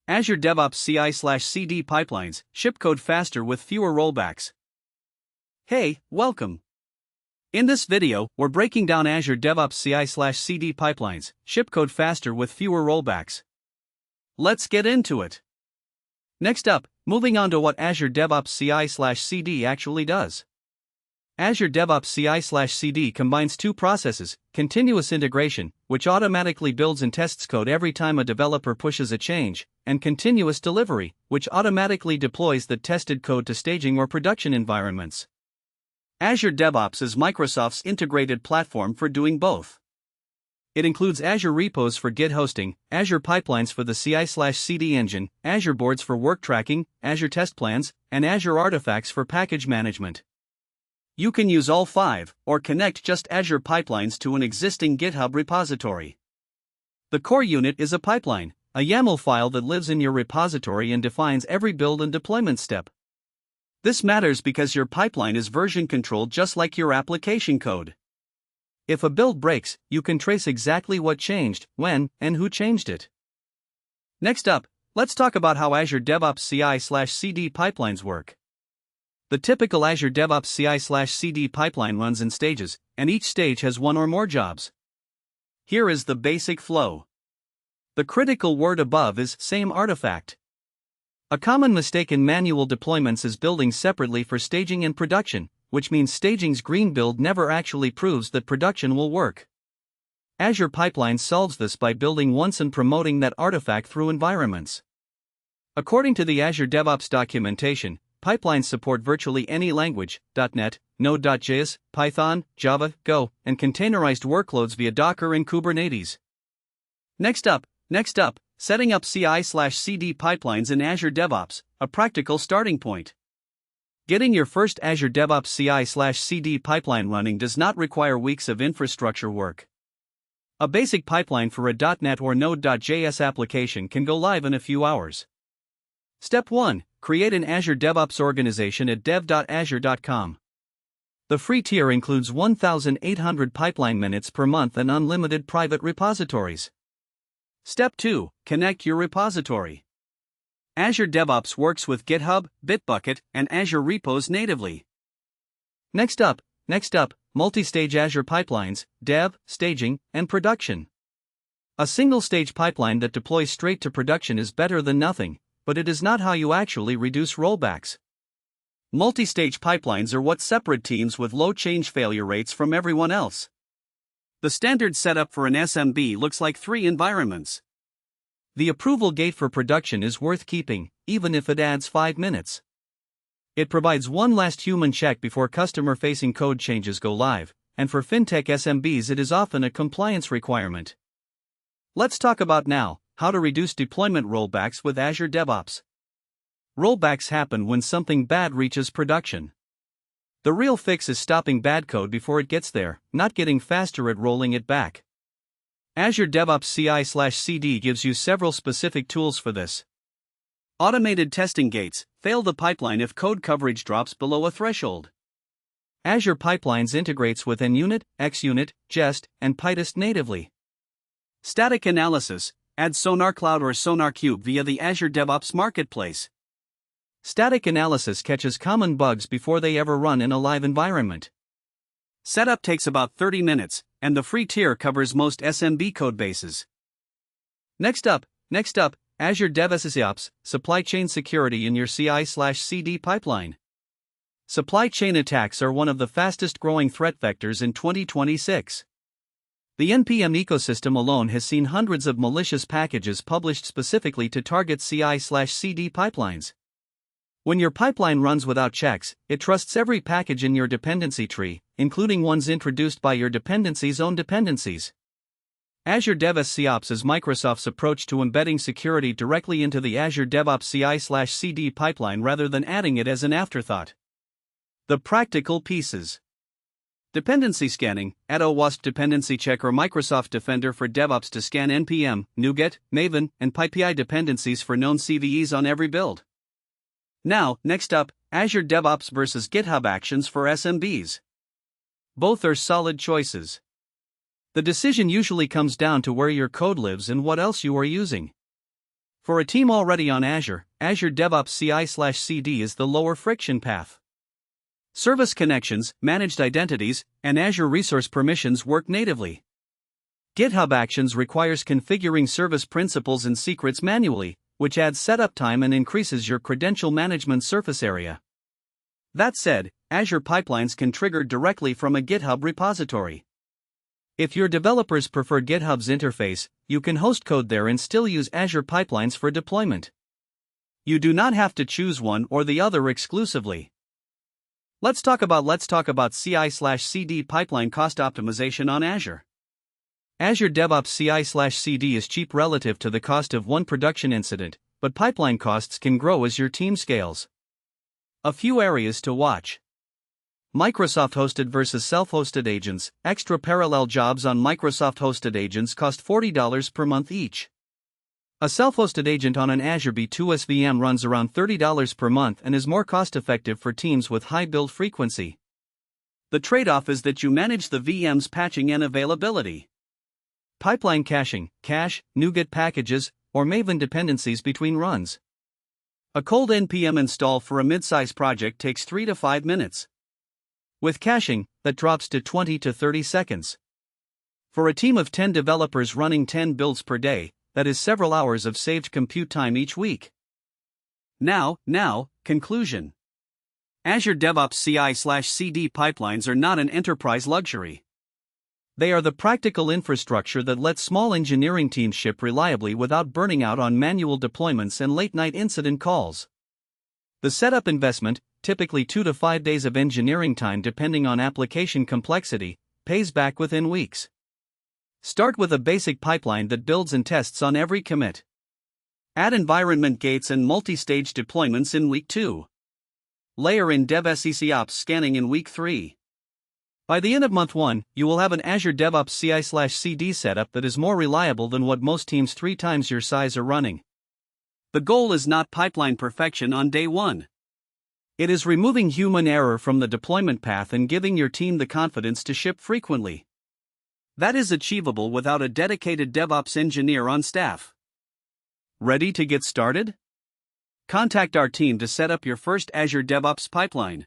Azure DevOps CI/CD pipelines ship code faster with fewer rollbacks. Hey, welcome. In this video, we're breaking down Azure DevOps CI/CD pipelines ship code faster with fewer rollbacks. Let's get into it. Next up, moving on to what Azure DevOps CI/CD actually does. Azure DevOps CI/CD combines two processes: continuous integration, which automatically builds and tests code every time a developer pushes a change, and continuous delivery, which automatically deploys the tested code to staging or production environments. Azure DevOps is Microsoft's integrated platform for doing both. It includes Azure repos for Git hosting, Azure pipelines for the CI/CD engine, Azure boards for work tracking, Azure test plans, and Azure artifacts for package management. You can use all five, or connect just Azure pipelines to an existing GitHub repository. The core unit is a pipeline, a YAML file that lives in your repository and defines every build and deployment step. This matters because your pipeline is version controlled just like your application code. If a build breaks, you can trace exactly what changed, when, and who changed it. Next up, let's talk about how Azure DevOps CI/CD pipelines work. The typical Azure DevOps CI/CD pipeline runs in stages, and each stage has one or more jobs. Here is the basic flow. The critical word above is same artifact. A common mistake in manual deployments is building separately for staging and production, which means staging's green build never actually proves that production will work. Azure Pipeline solves this by building once and promoting that artifact through environments. According to the Azure DevOps documentation, pipelines support virtually any language: .NET, Node.js, Python, Java, Go, and containerized workloads via Docker and Kubernetes. Next up, setting up CI/CD pipelines in Azure DevOps, a practical starting point. Getting your first Azure DevOps CI/CD pipeline running does not require weeks of infrastructure work. A basic pipeline for a .NET or Node.js application can go live in a few hours. Step 1. Create an Azure DevOps organization at dev.azure.com. The free tier includes 1,800 pipeline minutes per month and unlimited private repositories. Step 2. Connect your repository. Azure DevOps works with GitHub, Bitbucket, and Azure repos natively. Next up, multi-stage Azure pipelines, dev, staging, and production. A single-stage pipeline that deploys straight to production is better than nothing, but it is not how you actually reduce rollbacks. Multi-stage pipelines are what separate teams with low change failure rates from everyone else. The standard setup for an SMB looks like 3 environments. The approval gate for production is worth keeping, even if it adds 5 minutes. It provides one last human check before customer-facing code changes go live, and for fintech SMBs it is often a compliance requirement. Let's talk about now how to reduce deployment rollbacks with Azure DevOps. Rollbacks happen when something bad reaches production. The real fix is stopping bad code before it gets there, not getting faster at rolling it back. Azure DevOps CI/CD gives you several specific tools for this. Automated testing gates fail the pipeline if code coverage drops below a threshold. Azure Pipelines integrates with NUnit, XUnit, Jest, and PyTest natively. Static analysis add Sonar Cloud or Sonar Cube via the Azure DevOps Marketplace. Static analysis catches common bugs before they ever run in a live environment. Setup takes about 30 minutes, and the free tier covers most SMB codebases. Next up, Azure DevSecOps supply chain security in your CI/CD pipeline. Supply chain attacks are one of the fastest growing threat vectors in 2026. The NPM ecosystem alone has seen hundreds of malicious packages published specifically to target CI/CD pipelines. When your pipeline runs without checks, it trusts every package in your dependency tree, including ones introduced by your dependency's own dependencies. Azure DevSecOps is Microsoft's approach to embedding security directly into the Azure DevOps CI/CD pipeline rather than adding it as an afterthought. The practical pieces. Dependency scanning, add OWASP Dependency Check or Microsoft Defender for DevOps to scan NPM, NuGet, Maven, and PyPI dependencies for known CVEs on every build. Now, next up, Azure DevOps versus GitHub Actions for SMBs. Both are solid choices. The decision usually comes down to where your code lives and what else you are using. For a team already on Azure, Azure DevOps CI/CD is the lower friction path. Service connections, managed identities, and Azure resource permissions work natively. GitHub Actions requires configuring service principals and secrets manually, which adds setup time and increases your credential management surface area. That said, Azure pipelines can trigger directly from a GitHub repository. If your developers prefer GitHub's interface, you can host code there and still use Azure pipelines for deployment. You do not have to choose one or the other exclusively. Let's talk about CI/CD pipeline cost optimization on Azure. Azure DevOps CI/CD is cheap relative to the cost of one production incident, but pipeline costs can grow as your team scales. A few areas to watch. Microsoft hosted versus self-hosted agents. Extra parallel jobs on Microsoft hosted agents cost $40 per month each. A self-hosted agent on an Azure B2S VM runs around $30 per month and is more cost-effective for teams with high build frequency. The trade-off is that you manage the VM's patching and availability. Pipeline caching, cache, NuGet packages, or Maven dependencies between runs. A cold npm install for a mid-size project takes 3 to 5 minutes. With caching, that drops to 20 to 30 seconds. For a team of 10 developers running 10 builds per day, that is several hours of saved compute time each week. Now, conclusion. Azure DevOps CI/CD pipelines are not an enterprise luxury. They are the practical infrastructure that lets small engineering teams ship reliably without burning out on manual deployments and late-night incident calls. The setup investment, typically 2 to 5 days of engineering time depending on application complexity, pays back within weeks. Start with a basic pipeline that builds and tests on every commit. Add environment gates and multi-stage deployments in week 2. Layer in DevSecOps scanning in week 3. By the end of month 1, you will have an Azure DevOps CI/CD setup that is more reliable than what most teams 3 times your size are running. The goal is not pipeline perfection on day 1. It is removing human error from the deployment path and giving your team the confidence to ship frequently. That is achievable without a dedicated DevOps engineer on staff. Ready to get started? Contact our team to set up your first Azure DevOps pipeline.